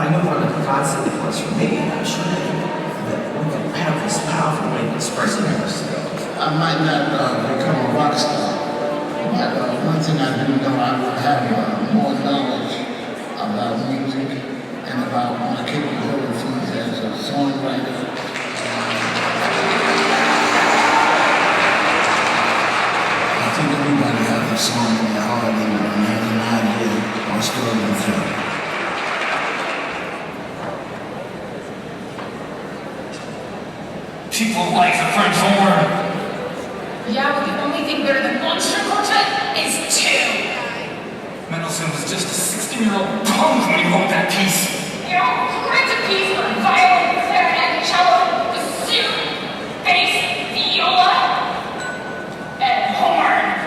I know one of the concepts was for me, and I'm sure that we can have this powerful way of expressing ourselves. I might not become a rock star, but one thing I do know, I will have more knowledge about music and about my capabilities as a songwriter. I think everybody has a song in their heart, even when they have an idea or story to tell. People like the French horn. Yeah, but the only thing better than one string quartet is two. Mendelssohn was just a 16-year-old punk when he wrote that piece. You know, he writes a piece for violin, clarinet, cello, bassoon, bass, viola, and horn.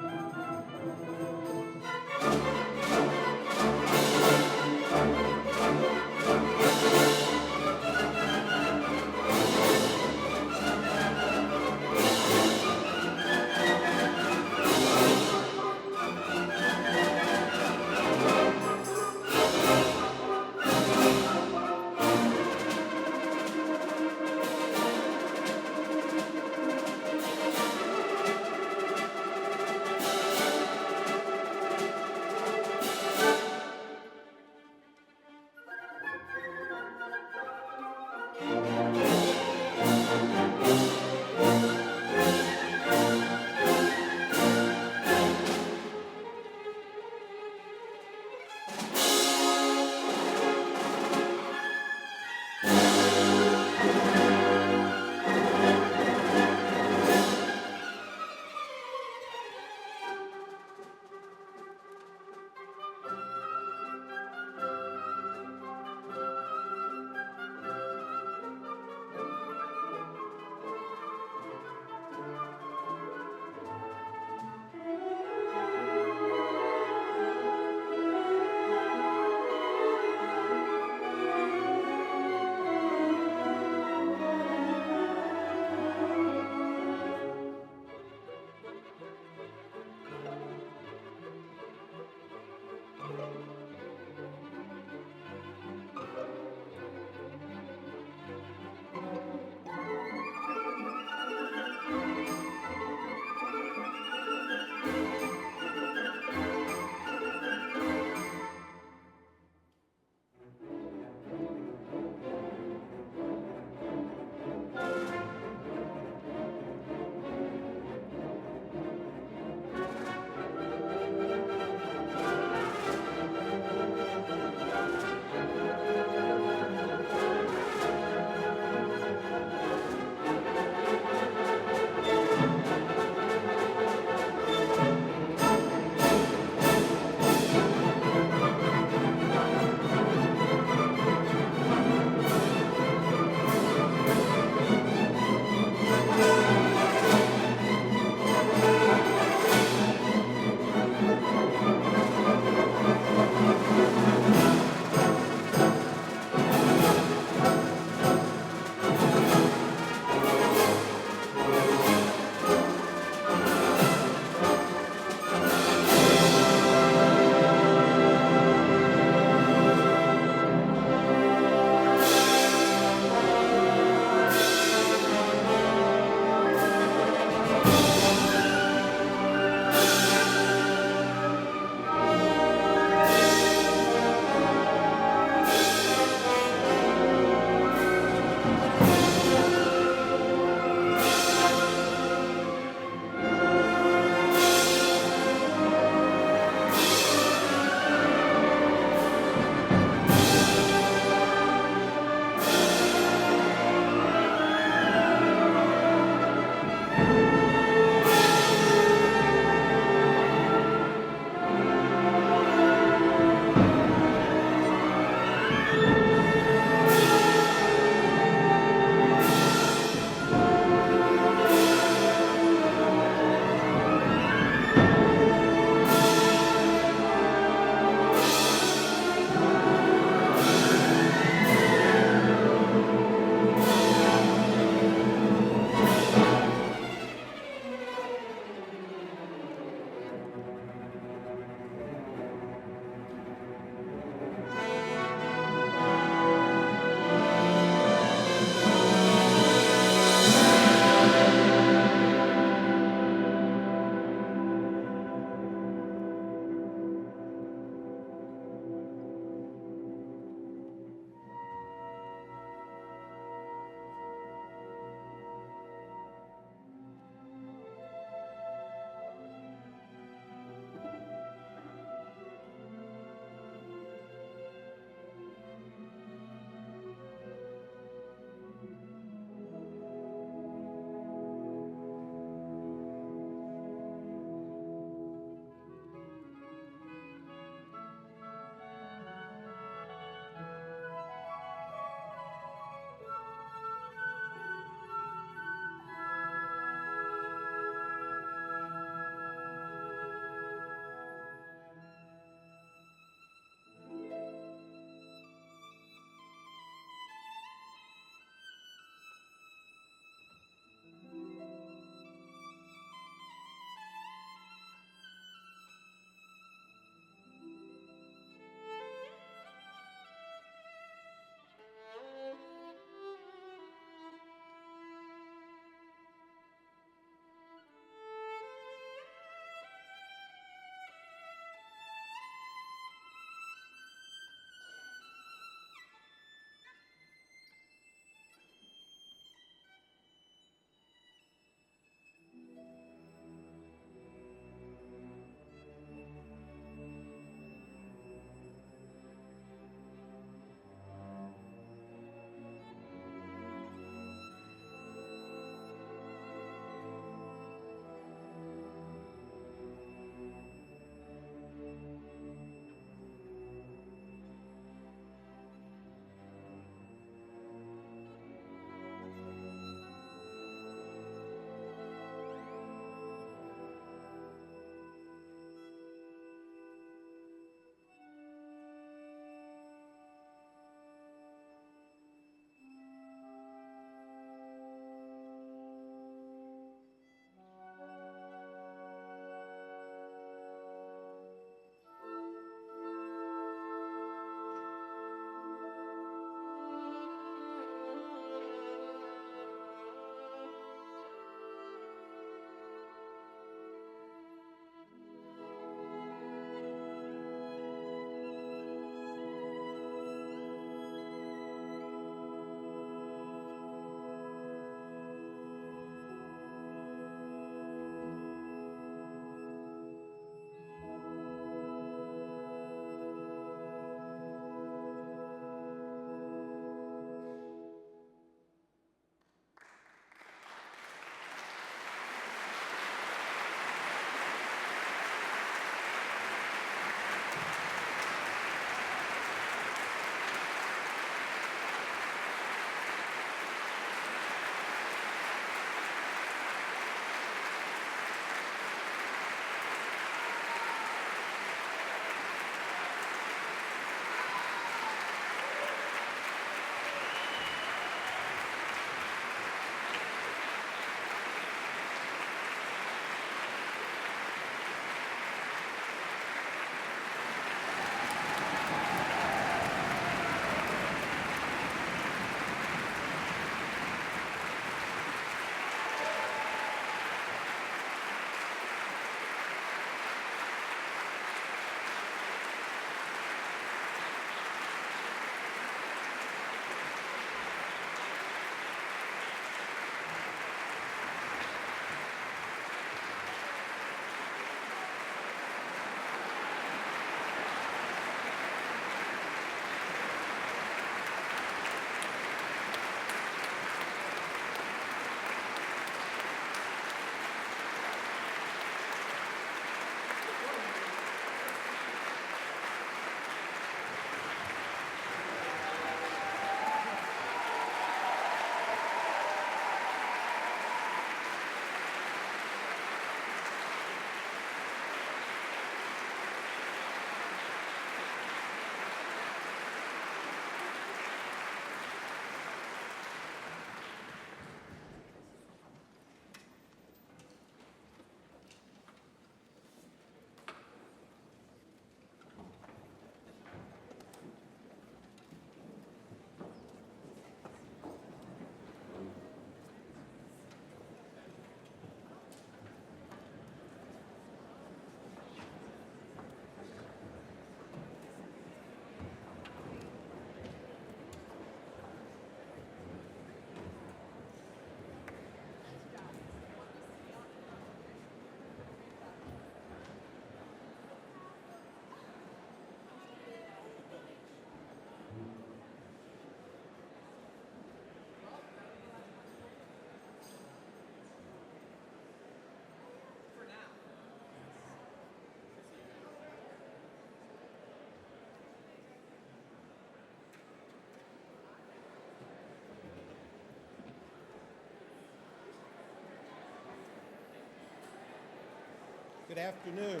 Good afternoon.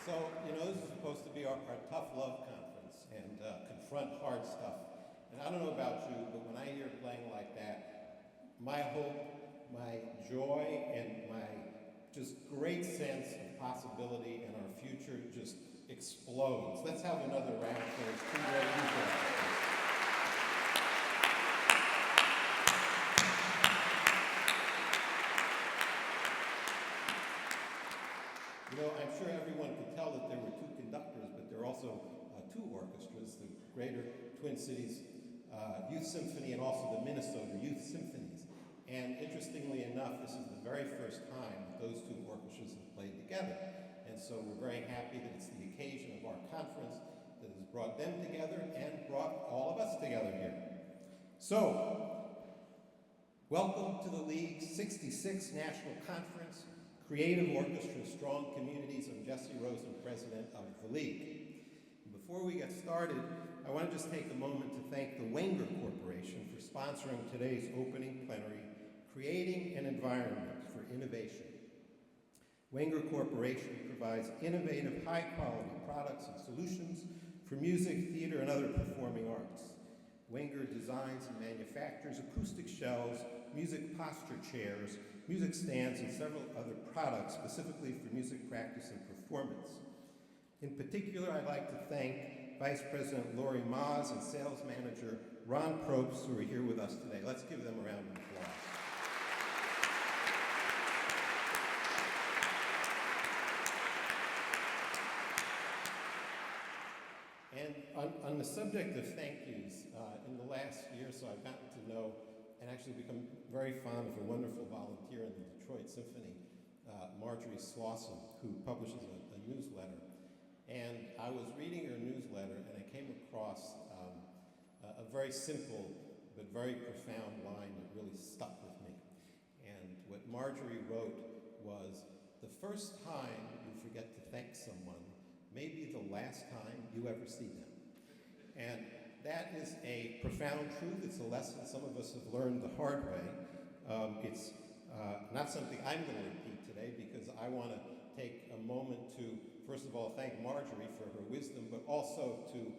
So, this is supposed to be our tough love conference and confront hard stuff. And I don't know about you, but when I hear playing like that, my hope, my joy, and my just great sense of possibility in our future just explodes. Let's have another round for those two great people. I'm sure everyone could tell that there were two conductors, but there are also two orchestras, the Greater Twin Cities Youth Symphony and also the Minnesota Youth Symphonies. And interestingly enough, this is the very first time that those two orchestras have played together. And so we're very happy that it's the occasion of our conference that has brought them together and brought all of us together here. So, welcome to the League's 66th National Conference, Creative Orchestra, Strong Communities. I'm Jesse Rosen, President of the League. Before we get started, I want to just take a moment to thank the Wenger Corporation for sponsoring today's opening plenary, Creating an Environment for Innovation. Wenger Corporation provides innovative, high-quality products and solutions for music, theater, and other performing arts. Wenger designs and manufactures acoustic shelves, music posture chairs, music stands, and several other products specifically for music practice and performance. In particular, I'd like to thank Vice President Lori Maas and Sales Manager Ron Probst, who are here with us today. Let's give them a round of applause. And on the subject of thank yous, in the last year or so, I've gotten to know and actually become very fond of a wonderful volunteer in the Detroit Symphony, Marjorie Slauson, who publishes a newsletter. And I was reading her newsletter, and I came across a very simple but very profound line that really stuck with me. And what Marjorie wrote was, the first time you forget to thank someone may be the last time you ever see them. And that is a profound truth. It's a lesson some of us have learned the hard way. It's not something I'm going to repeat today because I want to take a moment to, first of all, thank Marjorie for her wisdom, but also to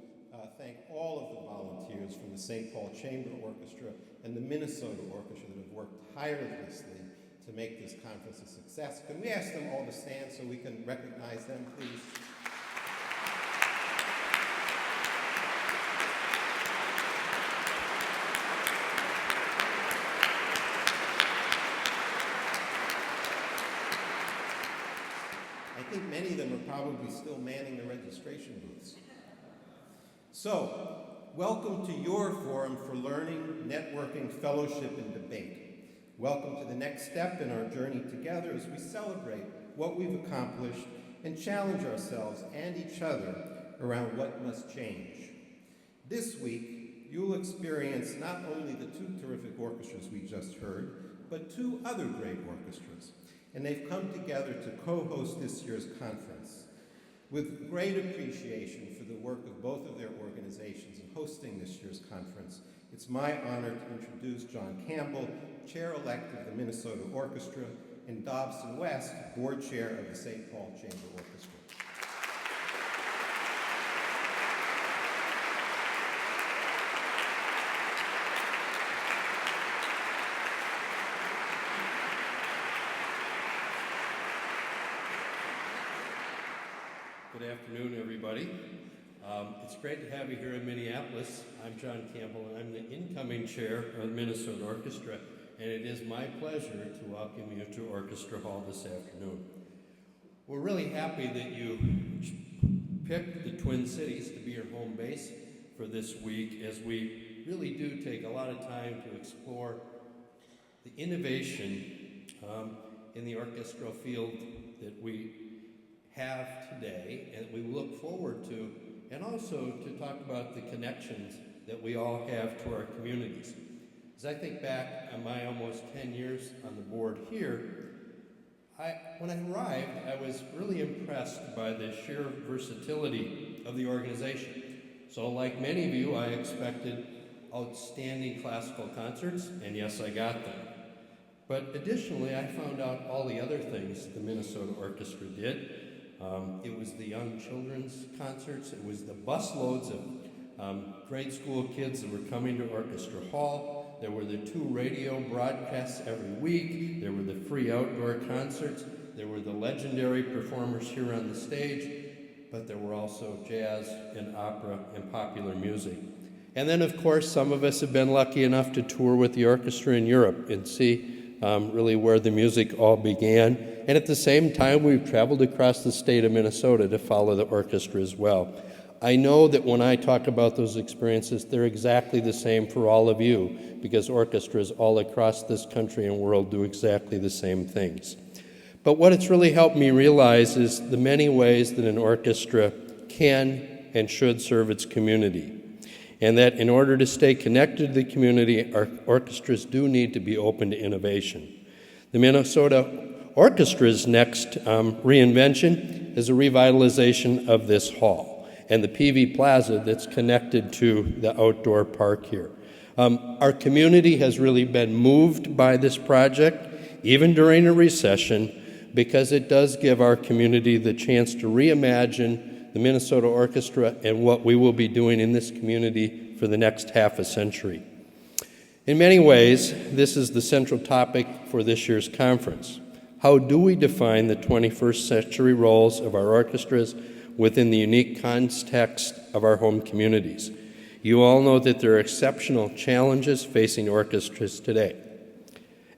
thank all of the volunteers from the St. Paul Chamber Orchestra and the Minnesota Orchestra that have worked tirelessly to make this conference a success. Can we ask them all to stand so we can recognize them, please? I think many of them are probably still manning the registration booths. So, welcome to your forum for learning, networking, fellowship, and debate. Welcome to the next step in our journey together as we celebrate what we've accomplished and challenge ourselves and each other around what must change. This week, you'll experience not only the two terrific orchestras we just heard, but two other great orchestras. And they've come together to co-host this year's conference. With great appreciation for the work of both of their organizations in hosting this year's conference, it's my honor to introduce John Campbell, Chair-elect of the Minnesota Orchestra, and Dobson West, Board Chair of the St. Paul Chamber Orchestra. Good afternoon, everybody. It's great to have you here in Minneapolis. I'm John Campbell, and I'm the incoming chair of the Minnesota Orchestra, and it is my pleasure to welcome you to Orchestra Hall this afternoon. We're really happy that you picked the Twin Cities to be your home base for this week, as we really do take a lot of time to explore the innovation in the orchestral field that we have today and we look forward to, and also to talk about the connections that we all have to our communities. As I think back on my almost 10 years on the board here, when I arrived, I was really impressed by the sheer versatility of the organization. So like many of you, I expected outstanding classical concerts, and yes, I got them. But additionally, I found out all the other things the Minnesota Orchestra did. It was the young children's concerts. It was the busloads of grade school kids that were coming to Orchestra Hall. There were the 2 radio broadcasts every week. There were the free outdoor concerts. There were the legendary performers here on the stage, but there were also jazz and opera and popular music. And then, of course, some of us have been lucky enough to tour with the orchestra in Europe and see really where the music all began. And at the same time, we've traveled across the state of Minnesota to follow the orchestra as well. I know that when I talk about those experiences, they're exactly the same for all of you, because orchestras all across this country and world do exactly the same things. But what it's really helped me realize is the many ways that an orchestra can and should serve its community. And that in order to stay connected to the community, our orchestras do need to be open to innovation. The Minnesota Orchestra's next reinvention is a revitalization of this hall and the PV Plaza that's connected to the outdoor park here. Our community has really been moved by this project, even during a recession, because it does give our community the chance to reimagine the Minnesota Orchestra and what we will be doing in this community for the next half a century. In many ways, this is the central topic for this year's conference. How do we define the 21st century roles of our orchestras within the unique context of our home communities? You all know that there are exceptional challenges facing orchestras today.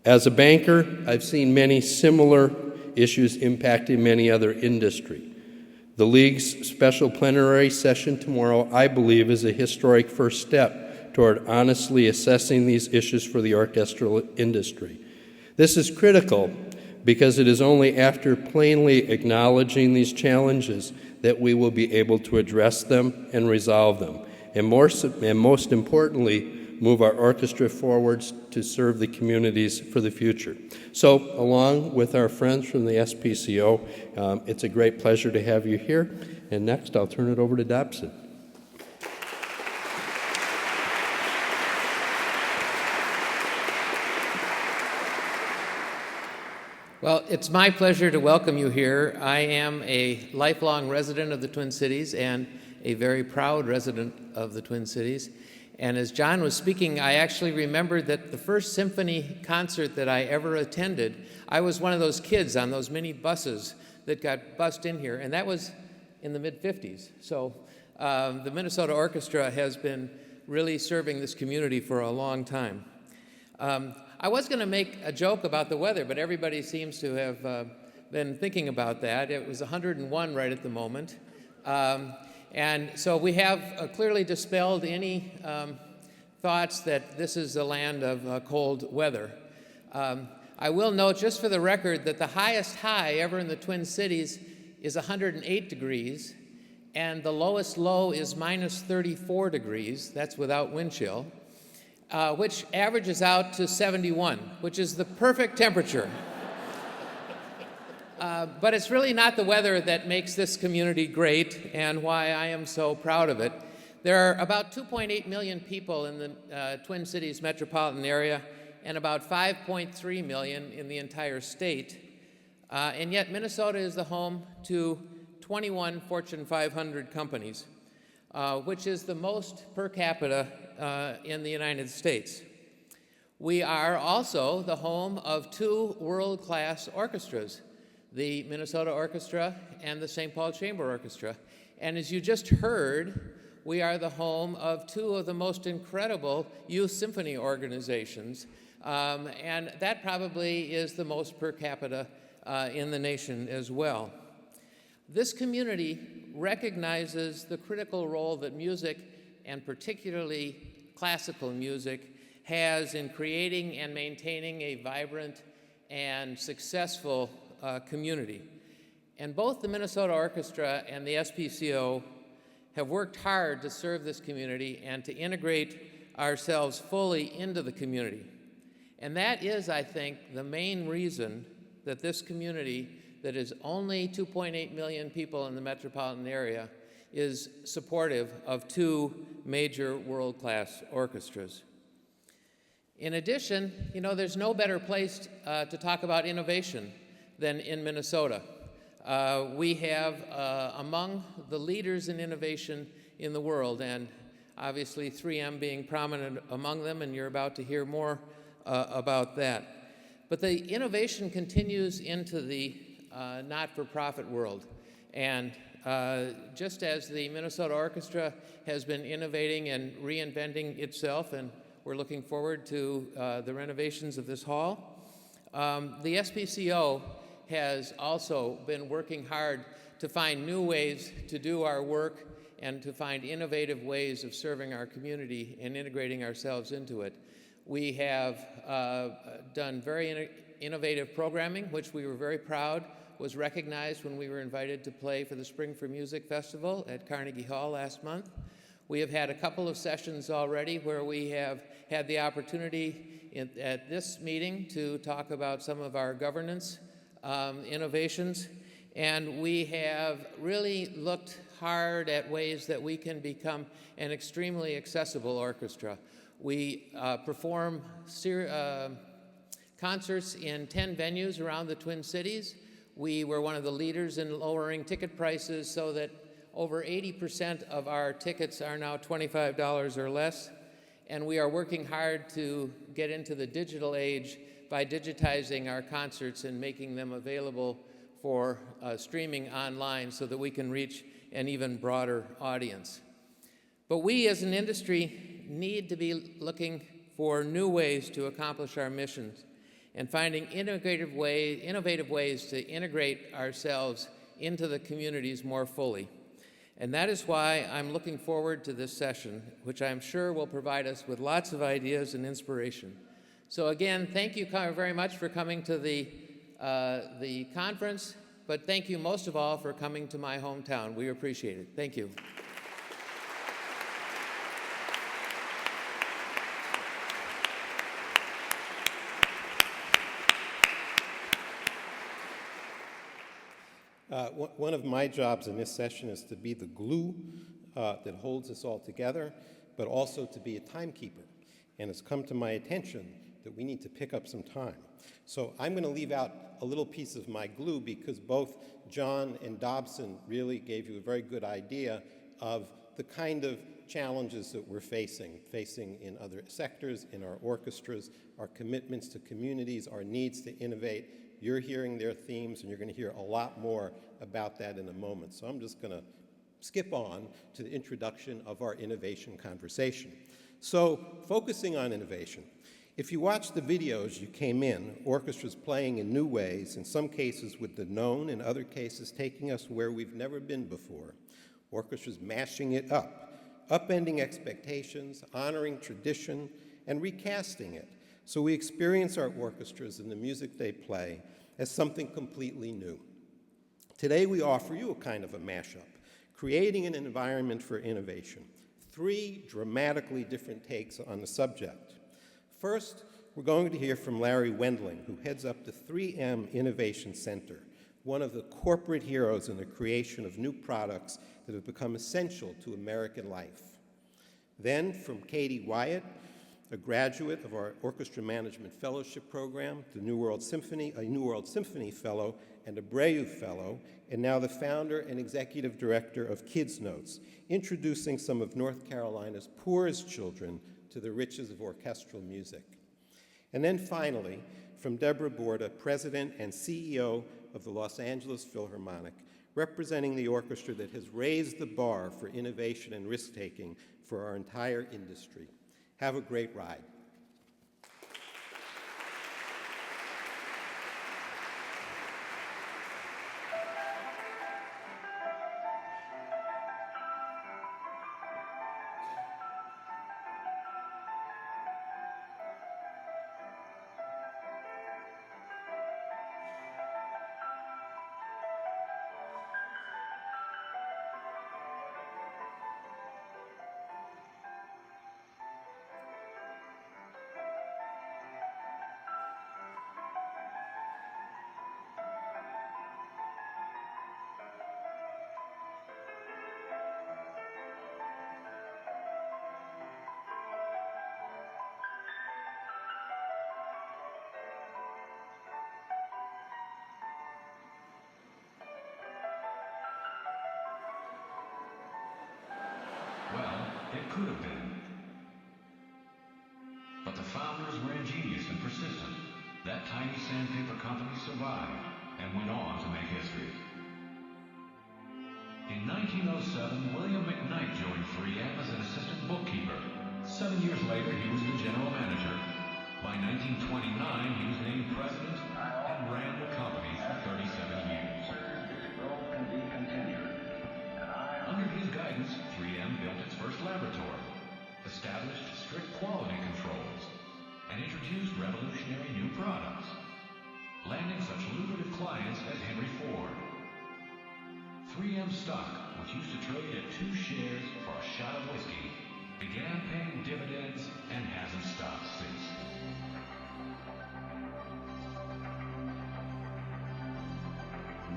As a banker, I've seen many similar issues impacting many other industries. The League's special plenary session tomorrow, I believe, is a historic first step toward honestly assessing these issues for the orchestral industry. This is critical because it is only after plainly acknowledging these challenges that we will be able to address them and resolve them, and most importantly, move our orchestra forwards to serve the communities for the future. So, along with our friends from the SPCO, it's a great pleasure to have you here. And next, I'll turn it over to Dobson. Well, it's my pleasure to welcome you here. I am a lifelong resident of the Twin Cities and a very proud resident of the Twin Cities. And as John was speaking, I actually remembered that the first symphony concert that I ever attended, I was one of those kids on those mini buses that got bussed in here, and that was in the mid-'50s. So the Minnesota Orchestra has been really serving this community for a long time. I was going to make a joke about the weather, but everybody seems to have been thinking about that. It was 101 right at the moment. And so we have clearly dispelled any thoughts that this is the land of cold weather. I will note, just for the record, that the highest high ever in the Twin Cities is 108 degrees, and the lowest low is minus 34 degrees. That's without wind chill, which averages out to 71, which is the perfect temperature. But it's really not the weather that makes this community great and why I am so proud of it. There are about 2.8 million people in the Twin Cities metropolitan area and about 5.3 million in the entire state. And yet Minnesota is the home to 21 Fortune 500 companies, which is the most per capita in the United States. We are also the home of 2 world-class orchestras, the Minnesota Orchestra and the St. Paul Chamber Orchestra. And as you just heard, we are the home of 2 of the most incredible youth symphony organizations, and that probably is the most per capita in the nation as well. This community recognizes the critical role that music, and particularly classical music, has in creating and maintaining a vibrant and successful community. And both the Minnesota Orchestra and the SPCO have worked hard to serve this community and to integrate ourselves fully into the community. And that is, I think, the main reason that this community, that is only 2.8 million people in the metropolitan area, is supportive of two major world-class orchestras. In addition, you know, there's no better place to talk about innovation than in Minnesota. We have among the leaders in innovation in the world, and obviously 3M being prominent among them, and you're about to hear more about that. But the innovation continues into the not-for-profit world. And just as the Minnesota Orchestra has been innovating and reinventing itself, and we're looking forward to the renovations of this hall, the SPCO has also been working hard to find new ways to do our work and to find innovative ways of serving our community and integrating ourselves into it. We have done very innovative programming, which we were very proud was recognized when we were invited to play for the Spring for Music Festival at Carnegie Hall last month. We have had a couple of sessions already where we have had the opportunity at this meeting to talk about some of our governance innovations, and we have really looked hard at ways that we can become an extremely accessible orchestra. We perform concerts in 10 venues around the Twin Cities. We were one of the leaders in lowering ticket prices so that over 80% of our tickets are now $25 or less. And we are working hard to get into the digital age by digitizing our concerts and making them available for streaming online so that we can reach an even broader audience. But we as an industry need to be looking for new ways to accomplish our missions and finding innovative ways to integrate ourselves into the communities more fully. And that is why I'm looking forward to this session, which I'm sure will provide us with lots of ideas and inspiration. So again, thank you very much for coming to the conference, but thank you most of all for coming to my hometown. We appreciate it. Thank you. One of my jobs in this session is to be the glue that holds us all together, but also to be a timekeeper. And it's come to my attention that we need to pick up some time. So I'm going to leave out a little piece of my glue because both John and Dobson really gave you a very good idea of the kind of challenges that we're facing in other sectors, in our orchestras, our commitments to communities, our needs to innovate. You're hearing their themes, and you're going to hear a lot more about that in a moment. So I'm just going to skip on to the introduction of our innovation conversation. So focusing on innovation. If you watch the videos you came in, orchestras playing in new ways, in some cases with the known, in other cases taking us where we've never been before. Orchestras mashing it up, upending expectations, honoring tradition, and recasting it. So we experience our orchestras and the music they play as something completely new. Today we offer you a kind of a mashup, creating an environment for innovation. 3 dramatically different takes on the subject. First, we're going to hear from Larry Wendling, who heads up the 3M Innovation Center, one of the corporate heroes in the creation of new products that have become essential to American life. Then from Katie Wyatt, a graduate of our Orchestra Management Fellowship Program, a New World Symphony Fellow, and a Breu Fellow, and now the founder and executive director of Kids Notes, introducing some of North Carolina's poorest children to the riches of orchestral music. And then finally, from Deborah Borda, president and CEO of the Los Angeles Philharmonic, representing the orchestra that has raised the bar for innovation and risk-taking for our entire industry. Have a great ride. could have been. But the founders were ingenious and persistent. That tiny sandpaper company survived and went on to make history. In 1907, William McKnight joined 3M as an assistant bookkeeper. 7 years later, he was the general manager. By 1929, he was named president and ran the company for 37 years. Under his guidance, 3M built its first laboratory, established strict quality controls, and introduced revolutionary new products, landing such lucrative clients as Henry Ford. 3M stock, which used to trade at 2 shares for a shot of whiskey, began paying dividends and hasn't stopped since.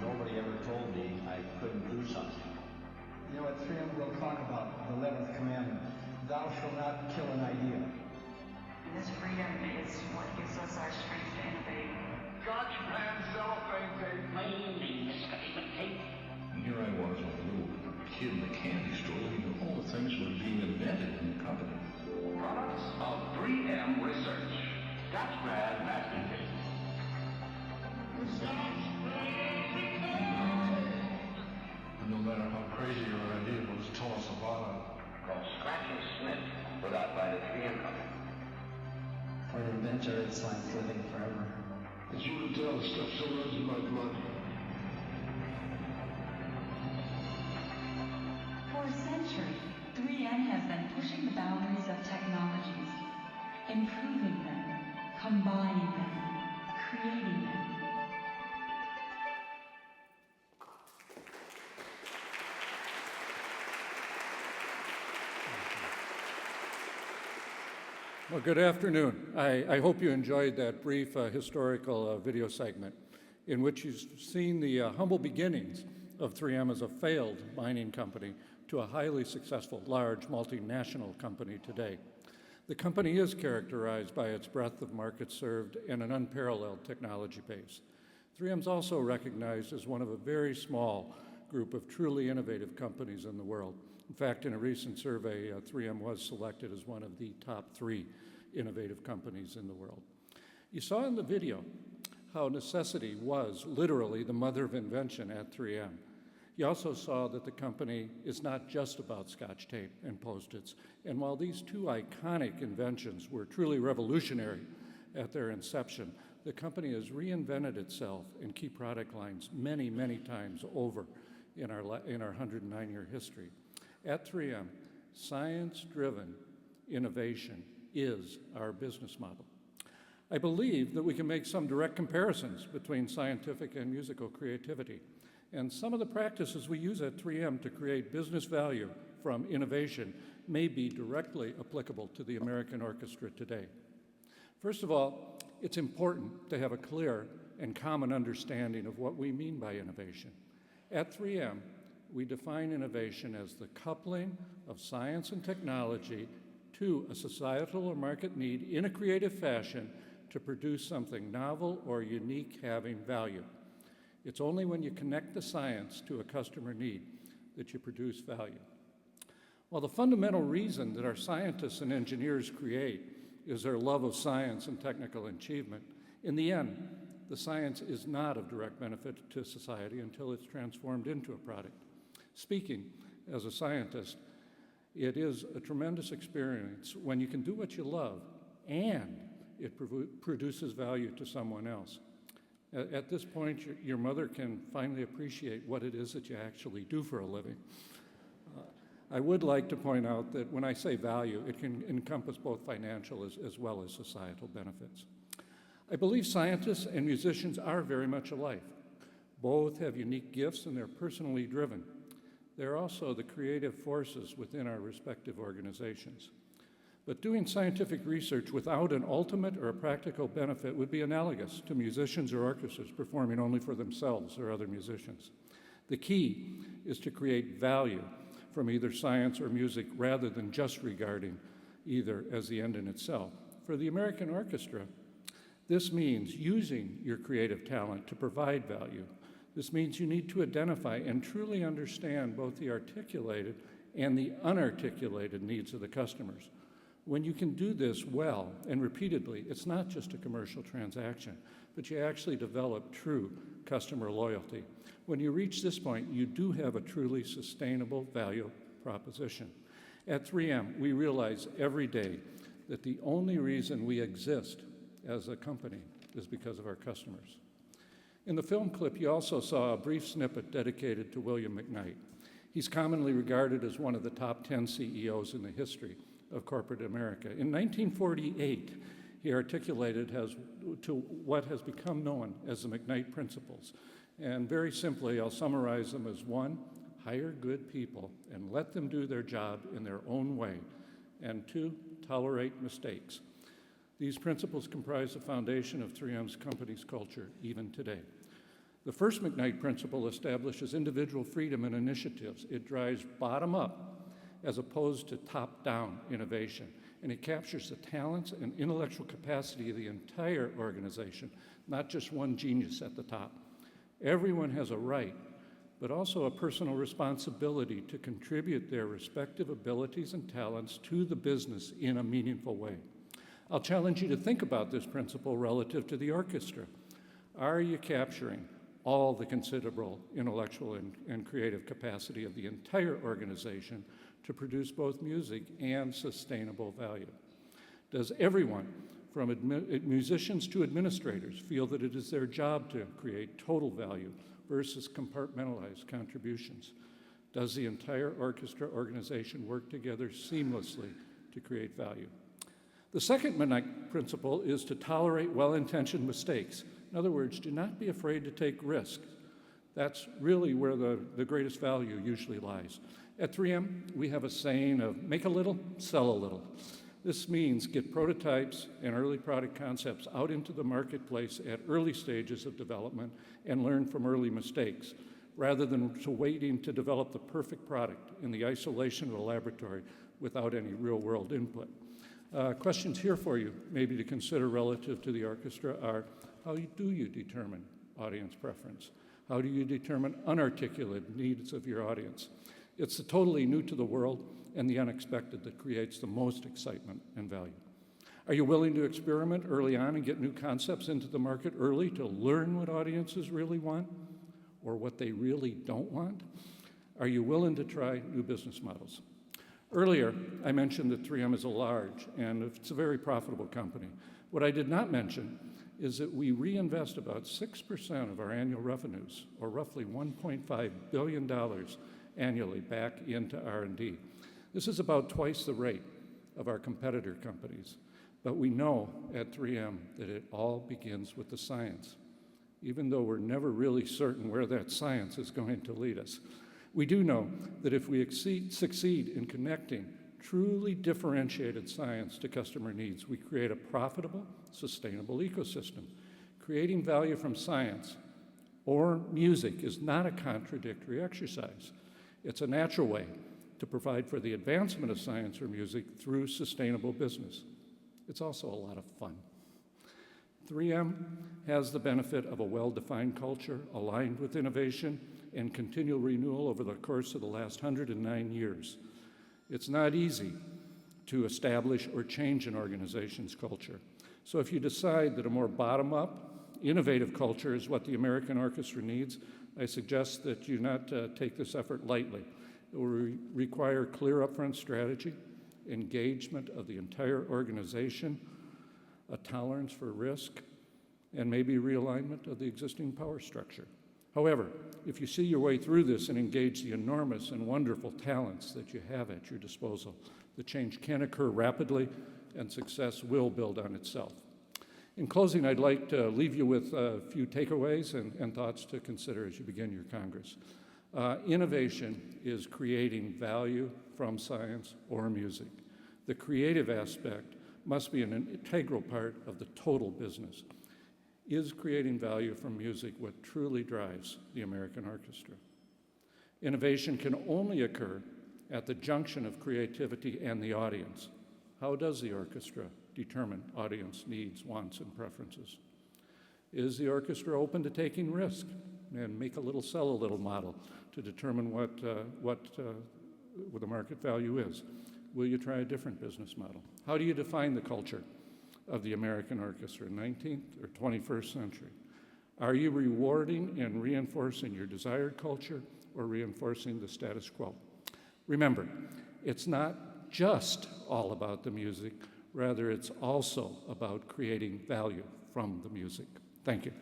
Nobody ever told me I couldn't do something. You know, at 3M we'll talk about the 11th commandment. Thou shalt not kill an idea. And this freedom is what gives us our strength to innovate. Scotch brand cellophane tape. Mainly misguided tape. And here I was with a little kid in the candy store looking at all the things that were being invented in the company. Products of 3M Research. Scotch brand masking tape. Scotch brand And no matter how crazy your idea was, tell us about it. Called Scratch and Sniff, put out by the 3M company. For an inventor, it's like living forever. As you can tell, the stuff still runs in my blood. For a century, 3M has been pushing the boundaries of technologies, improving them, combining them, creating them. Well, good afternoon. I hope you enjoyed that brief historical video segment in which you've seen the humble beginnings of 3M as a failed mining company to a highly successful, large multinational company today. The company is characterized by its breadth of markets served and an unparalleled technology base. 3M is also recognized as one of a very small group of truly innovative companies in the world. In fact, in a recent survey, 3M was selected as one of the top 3 innovative companies in the world. You saw in the video how necessity was literally the mother of invention at 3M. You also saw that the company is not just about Scotch tape and Post-its. And while these 2 iconic inventions were truly revolutionary at their inception, the company has reinvented itself in key product lines many, many times over in our 109-year history. At 3M, science-driven innovation is our business model. I believe that we can make some direct comparisons between scientific and musical creativity, and some of the practices we use at 3M to create business value from innovation may be directly applicable to the American orchestra today. First of all, it's important to have a clear and common understanding of what we mean by innovation. At 3M, we define innovation as the coupling of science and technology to a societal or market need in a creative fashion to produce something novel or unique having value. It's only when you connect the science to a customer need that you produce value. While the fundamental reason that our scientists and engineers create is their love of science and technical achievement, in the end, the science is not of direct benefit to society until it's transformed into a product. Speaking as a scientist, it is a tremendous experience when you can do what you love and it produces value to someone else. At this point, your mother can finally appreciate what it is that you actually do for a living. I would like to point out that when I say value, it can encompass both financial as well as societal benefits. I believe scientists and musicians are very much alike. Both have unique gifts and they're personally driven. They're also the creative forces within our respective organizations. But doing scientific research without an ultimate or a practical benefit would be analogous to musicians or orchestras performing only for themselves or other musicians. The key is to create value from either science or music rather than just regarding either as the end in itself. For the American orchestra, this means using your creative talent to provide value This means you need to identify and truly understand both the articulated and the unarticulated needs of the customers. When you can do this well and repeatedly, it's not just a commercial transaction, but you actually develop true customer loyalty. When you reach this point, you do have a truly sustainable value proposition. At 3M, we realize every day that the only reason we exist as a company is because of our customers. In the film clip, you also saw a brief snippet dedicated to William McKnight. He's commonly regarded as one of the top 10 CEOs in the history of corporate America. In 1948, he articulated to what has become known as the McKnight Principles. And very simply, I'll summarize them as 1, hire good people and let them do their job in their own way. And 2, tolerate mistakes. These principles comprise the foundation of 3M's company's culture even today. The first McKnight principle establishes individual freedom and initiatives. It drives bottom up as opposed to top-down innovation, and it captures the talents and intellectual capacity of the entire organization, not just one genius at the top. Everyone has a right, but also a personal responsibility to contribute their respective abilities and talents to the business in a meaningful way. I'll challenge you to think about this principle relative to the orchestra. Are you capturing all the considerable intellectual and creative capacity of the entire organization to produce both music and sustainable value? Does everyone, from musicians to administrators, feel that it is their job to create total value versus compartmentalized contributions? Does the entire orchestra organization work together seamlessly to create value? The second McKnight principle is to tolerate well-intentioned mistakes. In other words, do not be afraid to take risks. That's really where the greatest value usually lies. At 3M, we have a saying of make a little, sell a little. This means get prototypes and early product concepts out into the marketplace at early stages of development and learn from early mistakes, rather than waiting to develop the perfect product in the isolation of a laboratory without any real-world input. Questions here for you, maybe to consider relative to the orchestra, are how do you determine audience preference? How do you determine unarticulated needs of your audience? It's the totally new to the world and the unexpected that creates the most excitement and value. Are you willing to experiment early on and get new concepts into the market early to learn what audiences really want or what they really don't want? Are you willing to try new business models? Earlier, I mentioned that 3M is a large and it's a very profitable company. What I did not mention is that we reinvest about 6% of our annual revenues, or roughly $1.5 billion annually, back into R&D. This is about twice the rate of our competitor companies. But we know at 3M that it all begins with the science, even though we're never really certain where that science is going to lead us. We do know that if we succeed in connecting truly differentiated science to customer needs, we create a profitable, sustainable ecosystem. Creating value from science or music is not a contradictory exercise. It's a natural way to provide for the advancement of science or music through sustainable business. It's also a lot of fun. 3M has the benefit of a well-defined culture aligned with innovation and continual renewal over the course of the last 109 years. It's not easy to establish or change an organization's culture. So if you decide that a more bottom-up, innovative culture is what the American orchestra needs, I suggest that you not take this effort lightly. It will require clear upfront strategy, engagement of the entire organization, a tolerance for risk, and maybe realignment of the existing power structure. However, if you see your way through this and engage the enormous and wonderful talents that you have at your disposal, the change can occur rapidly and success will build on itself. In closing, I'd like to leave you with a few takeaways and thoughts to consider as you begin your Congress. Innovation is creating value from science or music. The creative aspect must be an integral part of the total business. Is creating value from music what truly drives the American orchestra? Innovation can only occur at the junction of creativity and the audience. How does the orchestra determine audience needs, wants, and preferences? Is the orchestra open to taking risk? and sell a little model to determine what the market value is? Will you try a different business model? How do you define the culture of the American orchestra, 19th or 21st century? Are you rewarding and reinforcing your desired culture or reinforcing the status quo? Remember, it's not just all about the music, rather it's also about creating value from the music. Thank you.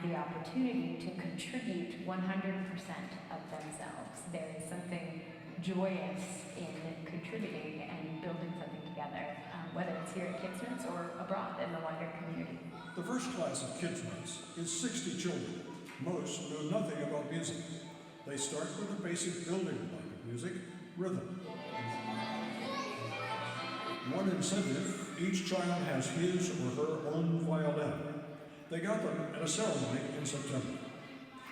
The opportunity to contribute 100% of themselves. There is something joyous in contributing and building something together, whether it's here at Kidsmiths or abroad in the wider community. The first class of Kidsmiths is 60 children. Most know nothing about music. They start with the basic building block of music, rhythm. One incentive, each child has his or her own violin. They got them at a ceremony in September.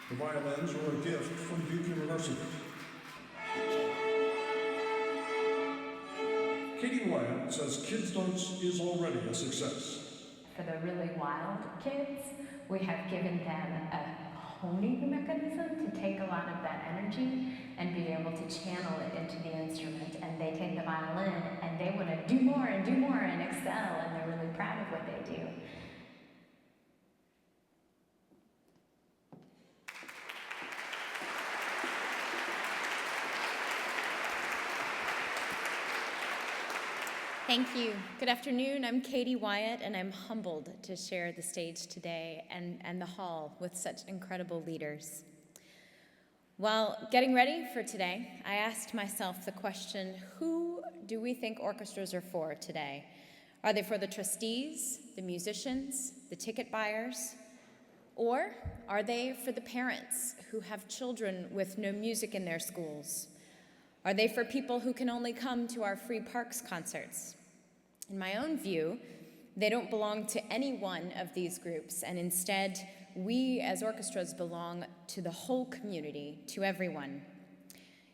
The violins were a gift from Duke University. Katie Wyatt says Kids Dance is already a success. For the really wild kids, we have given them a honing mechanism to take a lot of that energy and be able to channel it into the instrument. And they take the violin and they want to do more and excel, and they're really proud of what they do. Thank you. Good afternoon. I'm Katie Wyatt, and I'm humbled to share the stage today and the hall with such incredible leaders. While getting ready for today, I asked myself the question, who do we think orchestras are for today? Are they for the trustees, the musicians, the ticket buyers? Or are they for the parents who have children with no music in their schools? Are they for people who can only come to our free parks concerts? In my own view, they don't belong to any one of these groups, and instead, we as orchestras belong to the whole community, to everyone.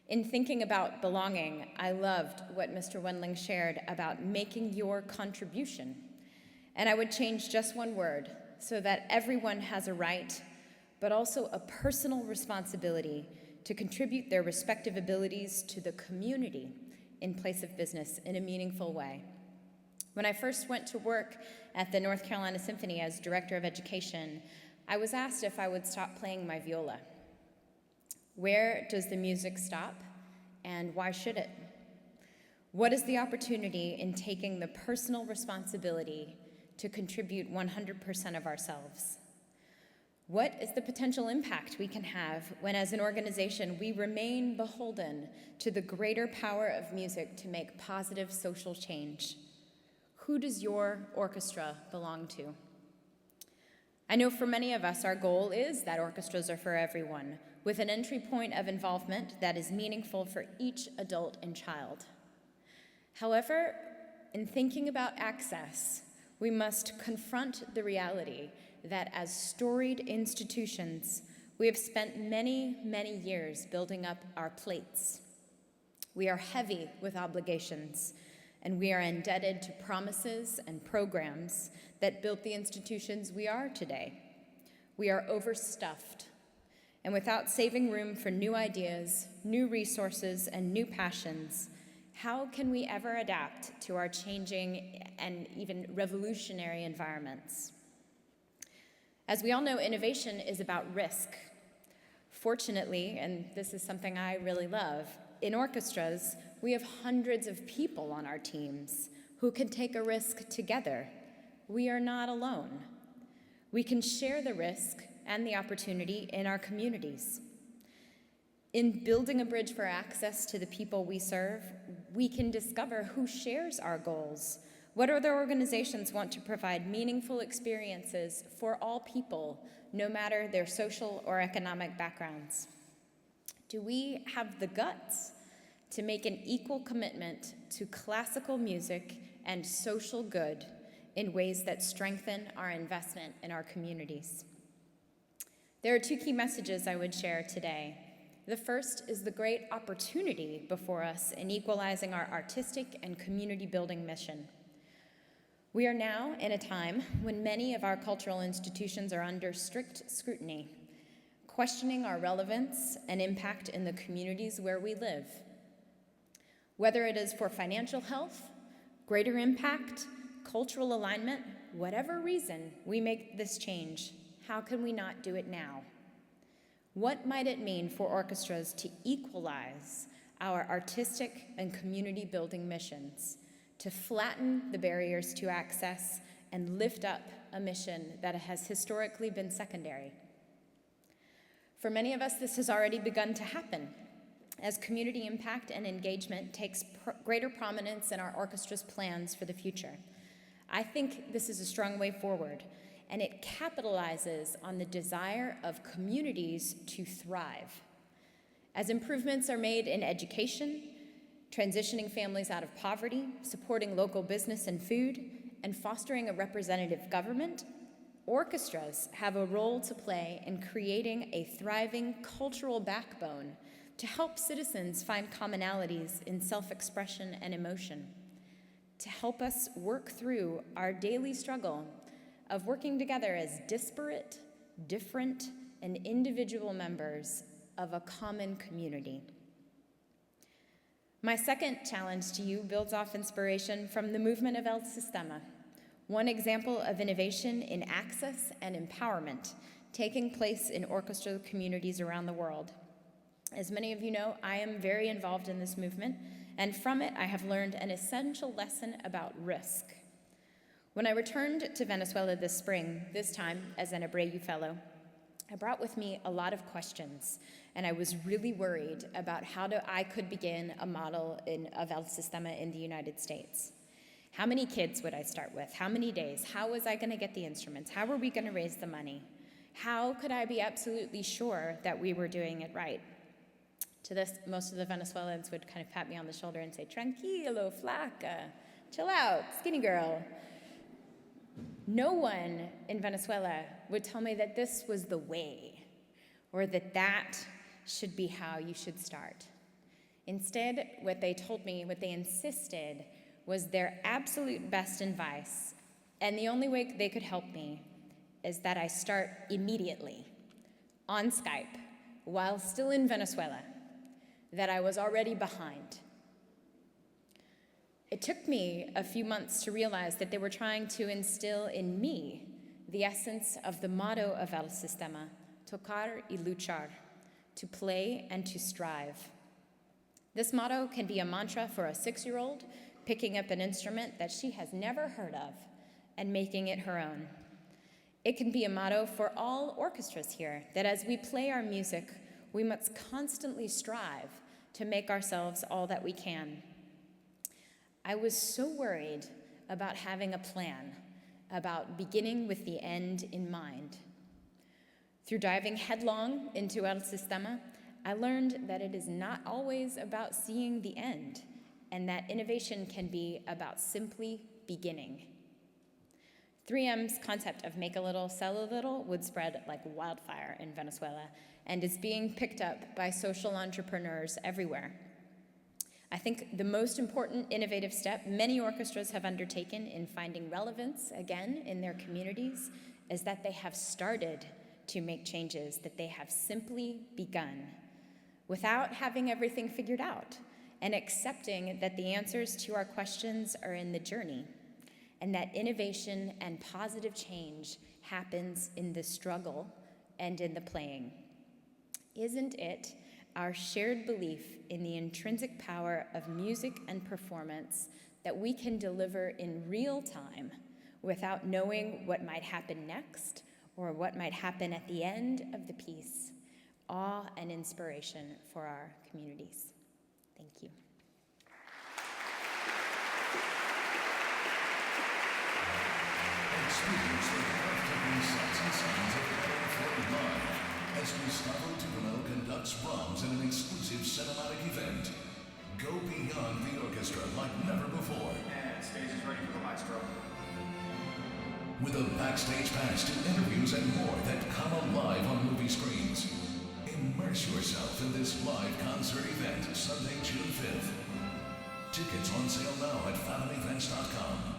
In thinking about belonging, I loved what Mr. Wendling shared about making your contribution. And I would change just one word so that everyone has a right, but also a personal responsibility to contribute their respective abilities to the community in place of business in a meaningful way. When I first went to work at the North Carolina Symphony as Director of Education, I was asked if I would stop playing my viola. Where does the music stop, and why should it? What is the opportunity in taking the personal responsibility to contribute 100% of ourselves? What is the potential impact we can have when, as an organization, we remain beholden to the greater power of music to make positive social change? Who does your orchestra belong to? I know for many of us, our goal is that orchestras are for everyone, with an entry point of involvement that is meaningful for each adult and child. However, in thinking about access, we must confront the reality that as storied institutions, we have spent many, many years building up our plates. We are heavy with obligations, and we are indebted to promises and programs that built the institutions we are today. We are overstuffed, and without saving room for new ideas, new resources, and new passions, how can we ever adapt to our changing and even revolutionary environments? As we all know, innovation is about risk. Fortunately, and this is something I really love, in orchestras, we have hundreds of people on our teams who can take a risk together. We are not alone. We can share the risk and the opportunity in our communities. In building a bridge for access to the people we serve, we can discover who shares our goals. What other organizations want to provide meaningful experiences for all people, no matter their social or economic backgrounds? Do we have the guts to make an equal commitment to classical music and social good in ways that strengthen our investment in our communities? There are two key messages I would share today. The first is the great opportunity before us in equalizing our artistic and community building mission. We are now in a time when many of our cultural institutions are under strict scrutiny, questioning our relevance and impact in the communities where we live. Whether it is for financial health, greater impact, cultural alignment, whatever reason we make this change, how can we not do it now? What might it mean for orchestras to equalize our artistic and community building missions, to flatten the barriers to access and lift up a mission that has historically been secondary? For many of us, this has already begun to happen as community impact and engagement takes greater prominence in our orchestra's plans for the future. I think this is a strong way forward, and it capitalizes on the desire of communities to thrive. As improvements are made in education, transitioning families out of poverty, supporting local business and food, and fostering a representative government, orchestras have a role to play in creating a thriving cultural backbone to help citizens find commonalities in self-expression and emotion, to help us work through our daily struggle of working together as disparate, different, and individual members of a common community. My second challenge to you builds off inspiration from the movement of El-Sistema, one example of innovation in access and empowerment taking place in orchestra communities around the world. As many of you know, I am very involved in this movement, and from it I have learned an essential lesson about risk. When I returned to Venezuela this spring, this time as an Abreu Fellow, I brought with me a lot of questions, and I was really worried about how I could begin a model of El-Sistema in the United States. How many kids would I start with? How many days? How was I going to get the instruments? How were we going to raise the money? How could I be absolutely sure that we were doing it right? To this, most of the Venezuelans would kind of pat me on the shoulder and say, "Tranquilo, flaca, chill out, skinny girl." No one in Venezuela would tell me that this was the way, or that should be how you should start. Instead, what they told me, what they insisted, was their absolute best advice, and the only way they could help me is that I start immediately, on Skype, while still in Venezuela, that I was already behind. It took me a few months to realize that they were trying to instill in me the essence of the motto of El-Sistema, tocar y luchar, to play and to strive. This motto can be a mantra for a 6-year-old picking up an instrument that she has never heard of and making it her own. It can be a motto for all orchestras here, that as we play our music, we must constantly strive to make ourselves all that we can. I was so worried about having a plan, about beginning with the end in mind. Through diving headlong into El-Sistema, I learned that it is not always about seeing the end, and that innovation can be about simply beginning. 3M's concept of make a little, sell a little would spread like wildfire in Venezuela and is being picked up by social entrepreneurs everywhere. I think the most important innovative step many orchestras have undertaken in finding relevance, again, in their communities, is that they have started to make changes, that they have simply begun, without having everything figured out, and accepting that the answers to our questions are in the journey, and that innovation and positive change happens in the struggle and in the playing. Isn't it our shared belief in the intrinsic power of music and performance that we can deliver in real time without knowing what might happen next or what might happen at the end of the piece? Awe and inspiration for our communities. Thank you. Experience the breathtaking sights and sounds of California live as Gustavo Tucano conducts Brahms in an exclusive cinematic event. Go beyond the orchestra like never before. And stage is ready for the maestro. With a backstage pass to interviews and more that come alive on movie screens. Immerse yourself in this live concert event Sunday, June 5th. Tickets on sale now at fathomevents.com.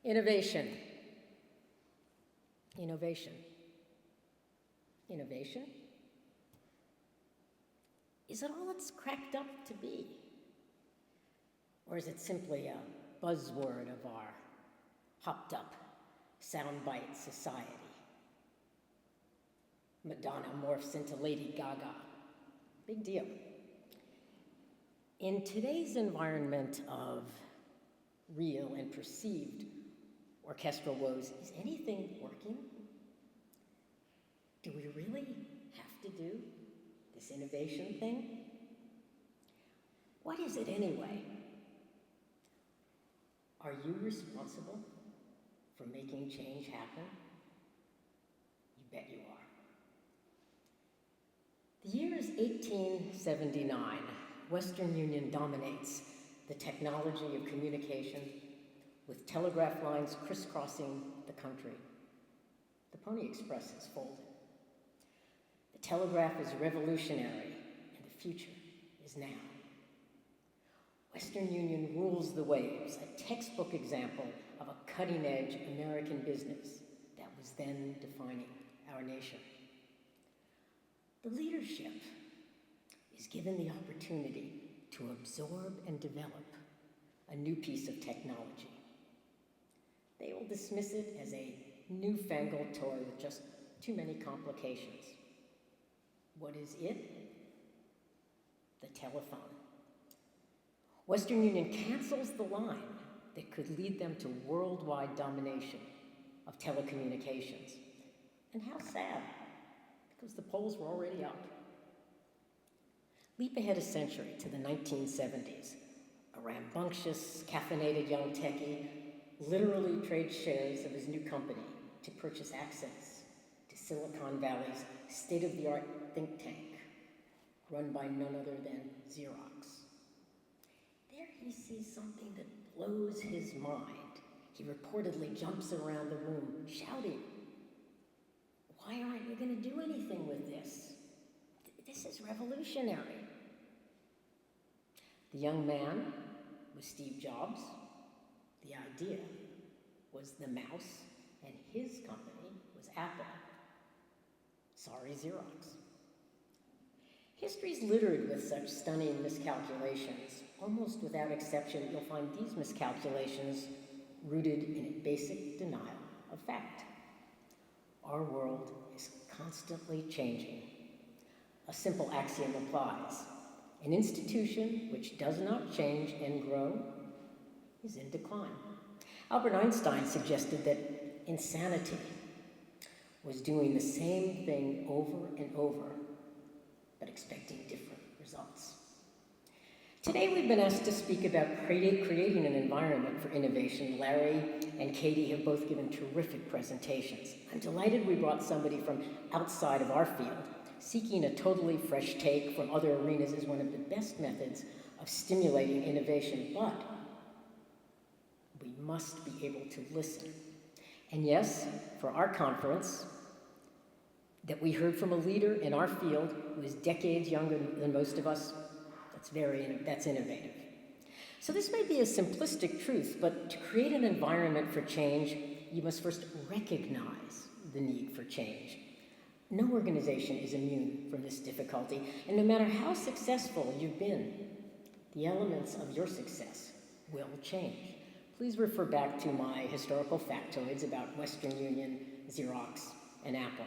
Innovation. Innovation. Innovation? Is it all it's cracked up to be? Or is it simply a buzzword of our hopped up soundbite society? Madonna morphs into Lady Gaga. Big deal. In today's environment of real and perceived orchestral woes, is anything working? Do we really have to do this innovation thing? What is it anyway? Are you responsible for making change happen? You bet you are. The year is 1879. Western Union dominates the technology of communication with telegraph lines crisscrossing the country. The Pony Express is folded. The telegraph is revolutionary, and the future is now. Western Union rules the waves, a textbook example of a cutting-edge American business that was then defining our nation. The leadership is given the opportunity to absorb and develop a new piece of technology. They will dismiss it as a newfangled toy with just too many complications. What is it? The telephone. Western Union cancels the line that could lead them to worldwide domination of telecommunications. And how sad, because the polls were already up. Leap ahead a century to the 1970s. A rambunctious, caffeinated young techie literally trades shares of his new company to purchase access to Silicon Valley's state-of-the-art think tank, run by none other than Xerox. There he sees something that blows his mind. He reportedly jumps around the room, shouting, "Why aren't you going to do anything with this? This is revolutionary." The young man was Steve Jobs. The idea was the mouse, and his company was Apple. Sorry, Xerox. History's littered with such stunning miscalculations. Almost without exception, you'll find these miscalculations rooted in a basic denial of fact. Our world is constantly changing. A simple axiom applies. An institution which does not change and grow is in decline. Albert Einstein suggested that insanity was doing the same thing over and over, but expecting different results. Today we've been asked to speak about creating an environment for innovation. Larry and Katie have both given terrific presentations. I'm delighted we brought somebody from outside of our field. Seeking a totally fresh take from other arenas is one of the best methods of stimulating innovation, but we must be able to listen. And yes, for our conference, that we heard from a leader in our field who is decades younger than most of us, that's innovative. So this may be a simplistic truth, but to create an environment for change, you must first recognize the need for change. No organization is immune from this difficulty, and no matter how successful you've been, the elements of your success will change. Please refer back to my historical factoids about Western Union, Xerox, and Apple.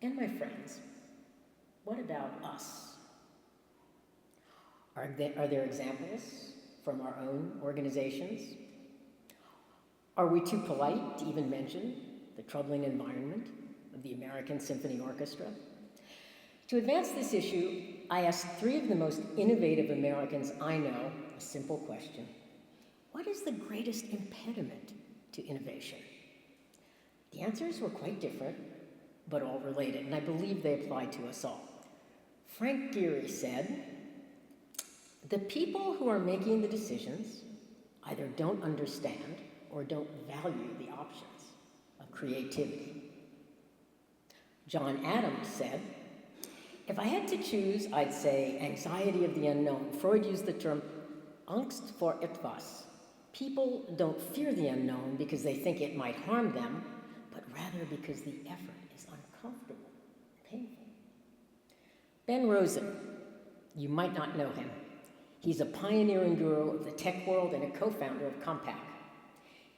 And my friends, what about us? Are there examples from our own organizations? Are we too polite to even mention the troubling environment of the American Symphony Orchestra? To advance this issue, I asked three of the most innovative Americans I know a simple question. What is the greatest impediment to innovation? The answers were quite different, but all related, and I believe they apply to us all. Frank Gehry said, "The people who are making the decisions either don't understand or don't value the options of creativity." John Adams said, "If I had to choose, I'd say anxiety of the unknown." Freud used the term Angst vor etwas. People don't fear the unknown because they think it might harm them, but rather because the effort is uncomfortable and painful. Ben Rosen, you might not know him. He's a pioneering guru of the tech world and a co-founder of Compaq.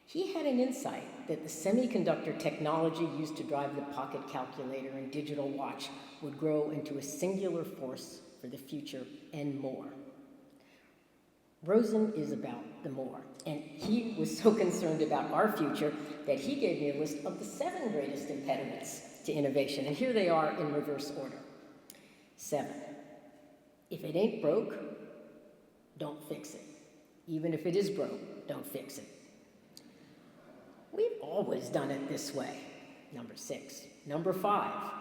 He had an insight that the semiconductor technology used to drive the pocket calculator and digital watch would grow into a singular force for the future and more. Rosen is about the more, and he was so concerned about our future that he gave me a list of the 7 greatest impediments to innovation, and here they are in reverse order. 7, if it ain't broke, don't fix it. Even if it is broke, don't fix it. We've always done it this way. Number 6. Number 5,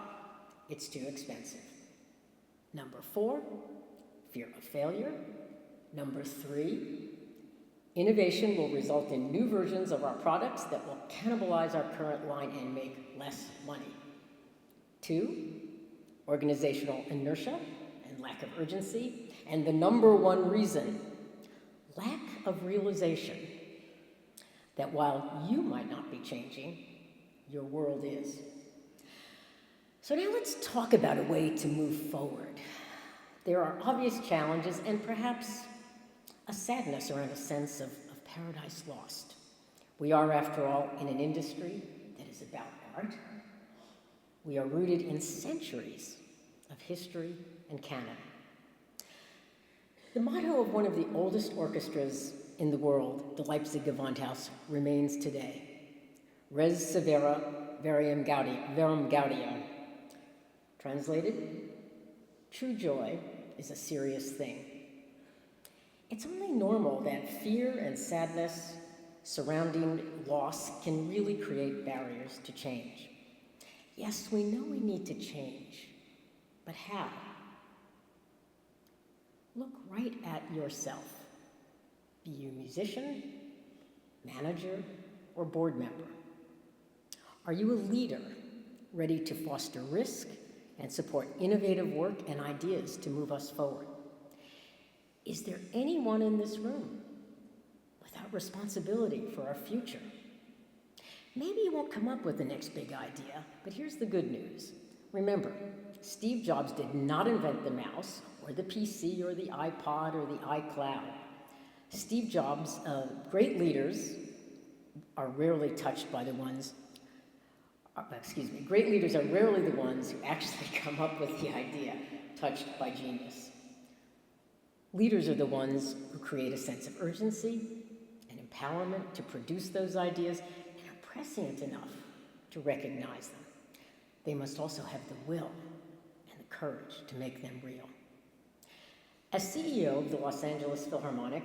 it's too expensive. Number 4, fear of failure. Number 3, innovation will result in new versions of our products that will cannibalize our current line and make less money. 2, organizational inertia and lack of urgency. And the number 1 reason, lack of realization that while you might not be changing, your world is. So now let's talk about a way to move forward. There are obvious challenges and perhaps a sadness around a sense of paradise lost. We are, after all, in an industry that is about art. We are rooted in centuries of history and canon. The motto of one of the oldest orchestras in the world, the Leipzig Gewandhaus, remains today. Res severa verum gaudium. Translated, true joy is a serious thing. It's only normal that fear and sadness surrounding loss can really create barriers to change. Yes, we know we need to change, but how? Look right at yourself. Be you a musician, manager, or board member. Are you a leader ready to foster risk and support innovative work and ideas to move us forward? Is there anyone in this room without responsibility for our future? Maybe you won't come up with the next big idea, but here's the good news. Remember, Steve Jobs did not invent the mouse or the PC or the iPod or the iCloud. Steve Jobs, great leaders are rarely touched by the ones, great leaders are rarely the ones who actually come up with the idea, touched by genius. Leaders are the ones who create a sense of urgency and empowerment to produce those ideas and are prescient enough to recognize them. They must also have the will and the courage to make them real. As CEO of the Los Angeles Philharmonic,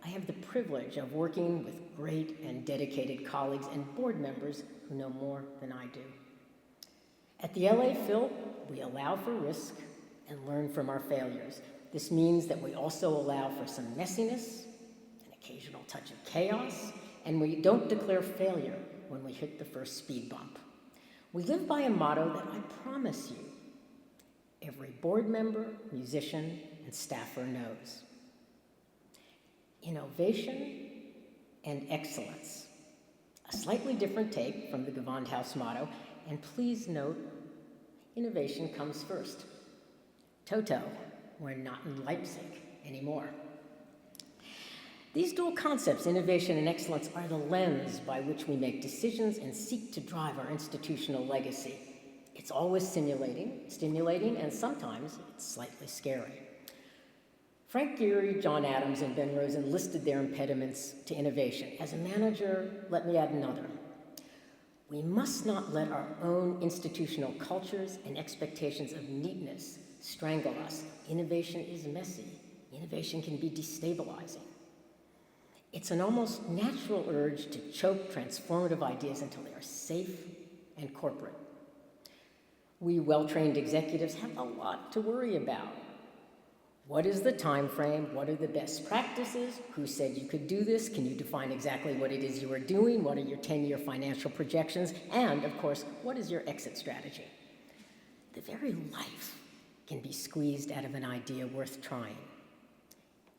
I have the privilege of working with great and dedicated colleagues and board members who know more than I do. At the LA Phil, we allow for risk and learn from our failures. This means that we also allow for some messiness, an occasional touch of chaos, and we don't declare failure when we hit the first speed bump. We live by a motto that I promise you, every board member, musician, and staffer knows. Innovation and excellence. A slightly different take from the Gewandhaus motto, and please note, innovation comes first. Toto, we're not in Leipzig anymore. These dual concepts, innovation and excellence, are the lens by which we make decisions and seek to drive our institutional legacy. It's always stimulating, and sometimes it's slightly scary. Frank Gehry, John Adams, and Ben Rosen listed their impediments to innovation. As a manager, let me add another. We must not let our own institutional cultures and expectations of neatness strangle us. Innovation is messy. Innovation can be destabilizing. It's an almost natural urge to choke transformative ideas until they are safe and corporate. We well-trained executives have a lot to worry about. What is the time frame? What are the best practices? Who said you could do this? Can you define exactly what it is you are doing? What are your 10-year financial projections? And, of course, what is your exit strategy? The very life can be squeezed out of an idea worth trying.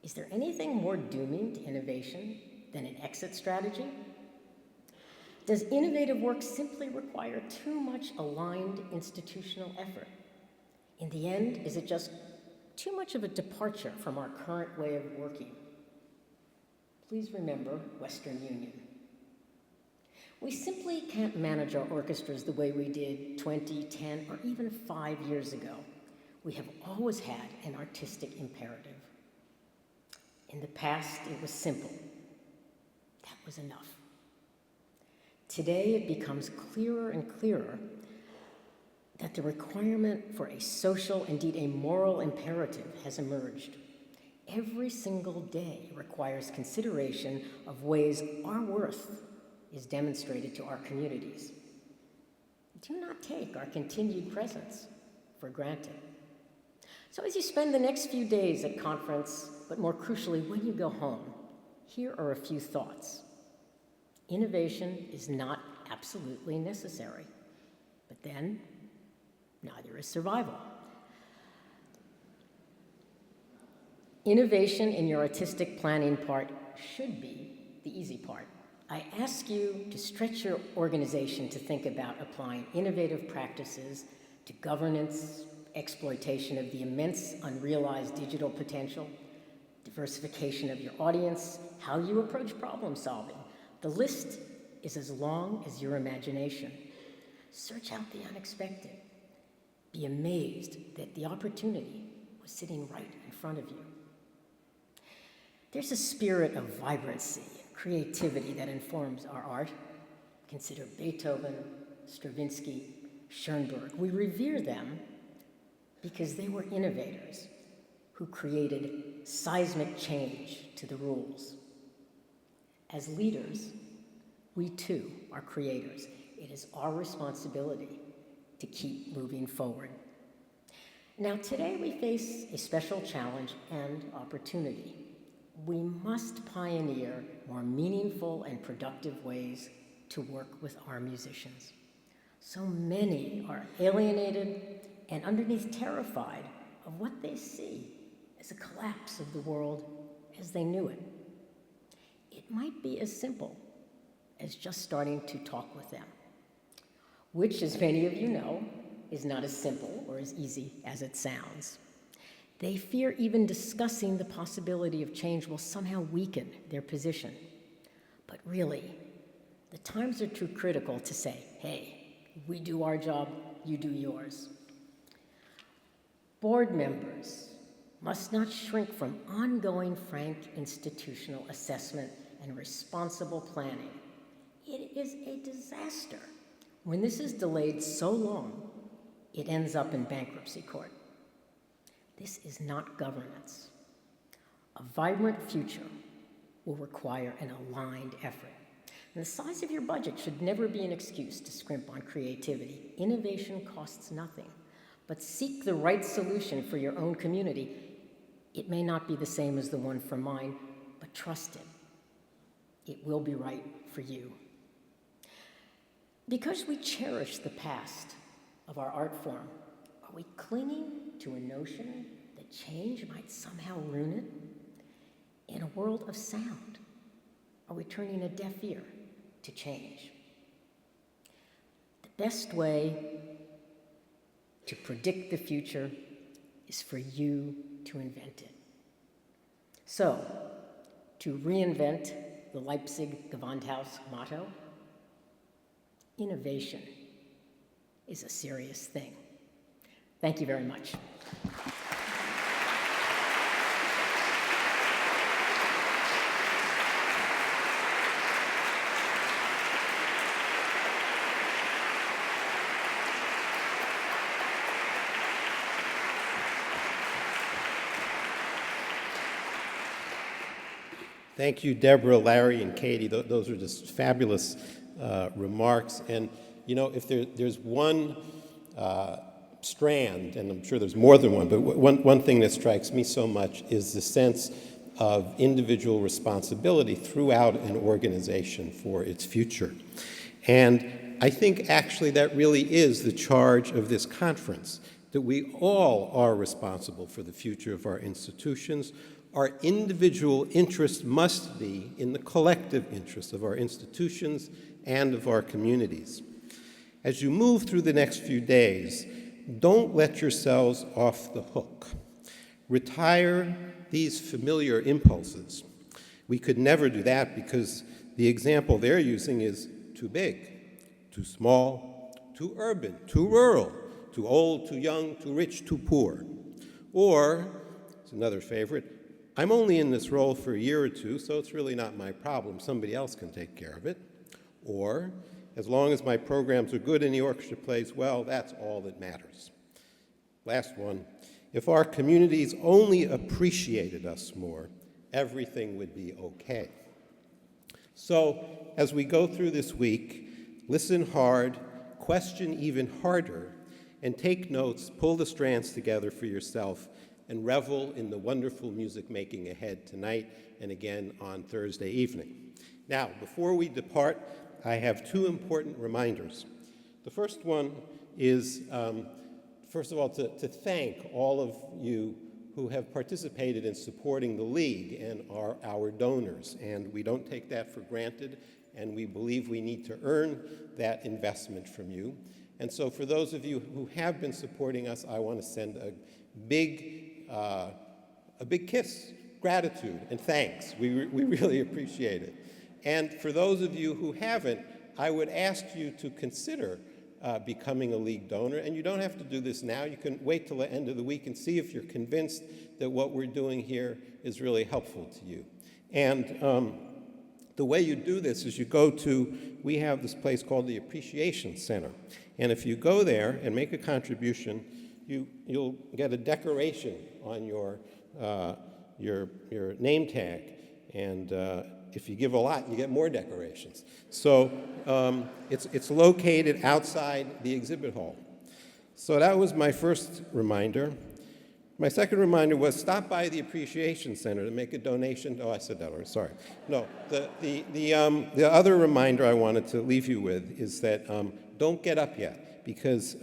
Is there anything more dooming to innovation than an exit strategy? Does innovative work simply require too much aligned institutional effort? In the end, is it just too much of a departure from our current way of working? Please remember Western Union. We simply can't manage our orchestras the way we did 20, 10, or even 5 years ago. We have always had an artistic imperative. In the past, it was simple. That was enough. Today, it becomes clearer and clearer that the requirement for a social, indeed a moral imperative has emerged. Every single day requires consideration of ways our worth is demonstrated to our communities. Do not take our continued presence for granted. So as you spend the next few days at conference, but more crucially, when you go home, here are a few thoughts. Innovation is not absolutely necessary, but then neither is survival. Innovation in your artistic planning part should be the easy part. I ask you to stretch your organization to think about applying innovative practices to governance, exploitation of the immense unrealized digital potential, diversification of your audience, how you approach problem solving. The list is as long as your imagination. Search out the unexpected. Be amazed that the opportunity was sitting right in front of you. There's a spirit of vibrancy and creativity that informs our art. Consider Beethoven, Stravinsky, Schoenberg. We revere them because they were innovators who created seismic change to the rules. As leaders, we too are creators. It is our responsibility to keep moving forward. Now, today we face a special challenge and opportunity. We must pioneer more meaningful and productive ways to work with our musicians. So many are alienated and underneath terrified of what they see as a collapse of the world as they knew it. It might be as simple as just starting to talk with them, which, as many of you know, is not as simple or as easy as it sounds. They fear even discussing the possibility of change will somehow weaken their position. But really, the times are too critical to say, hey, we do our job, you do yours. Board members must not shrink from ongoing frank institutional assessment and responsible planning. It is a disaster when this is delayed so long, it ends up in bankruptcy court. This is not governance. A vibrant future will require an aligned effort. And the size of your budget should never be an excuse to scrimp on creativity. Innovation costs nothing, but seek the right solution for your own community. It may not be the same as the one for mine, but trust it. It will be right for you. Because we cherish the past of our art form, are we clinging to a notion that change might somehow ruin it? In a world of sound, are we turning a deaf ear to change? The best way to predict the future is for you to invent it. So, to reinvent the Leipzig Gewandhaus motto, innovation is a serious thing. Thank you very much. Thank you, Deborah, Larry, and Katie. Those are just fabulous remarks. And, you know, if there's one strand, and I'm sure there's more than one, but one thing that strikes me so much is the sense of individual responsibility throughout an organization for its future. And I think actually that really is the charge of this conference, that we all are responsible for the future of our institutions. Our individual interest must be in the collective interest of our institutions and of our communities. As you move through the next few days, don't let yourselves off the hook. Retire these familiar impulses. We could never do that because the example they're using is too big, too small, too urban, too rural, too old, too young, too rich, too poor. Or, it's another favorite, I'm only in this role for a year or two, so it's really not my problem. Somebody else can take care of it. Or, as long as my programs are good and the orchestra plays well, that's all that matters. Last one, if our communities only appreciated us more, everything would be okay. So, as we go through this week, listen hard, question even harder, and take notes, pull the strands together for yourself, and revel in the wonderful music making ahead tonight and again on Thursday evening. Now, before we depart, I have two important reminders. The first one is, first of all, to thank all of you who have participated in supporting the League and are our donors. And we don't take that for granted, and we believe we need to earn that investment from you. And so for those of you who have been supporting us, I want to send a big kiss, gratitude, and thanks. We really appreciate it. And for those of you who haven't, I would ask you to consider becoming a League donor. And you don't have to do this now. You can wait till the end of the week and see if you're convinced that what we're doing here is really helpful to you. And the way you do this is you go to, we have this place called the Appreciation Center. And if you go there and make a contribution, you'll get a decoration on your name tag. And if you give a lot, you get more decorations. So it's located outside the exhibit hall. So that was my first reminder. My second reminder was stop by the Appreciation Center to make a donation. Oh, I said that already, sorry. No, the other reminder I wanted to leave you with is that don't get up yet, because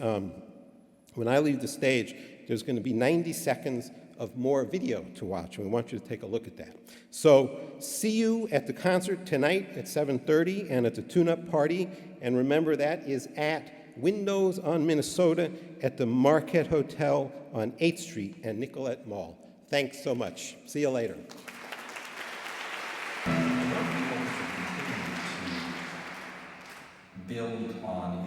when I leave the stage, there's going to be 90 seconds of more video to watch, and we want you to take a look at that. So see you at the concert tonight at 7:30 and at the tune-up party, and remember that is at Windows on Minnesota at the Marquette Hotel on 8th Street and Nicollet Mall. Thanks so much. See you later. Build on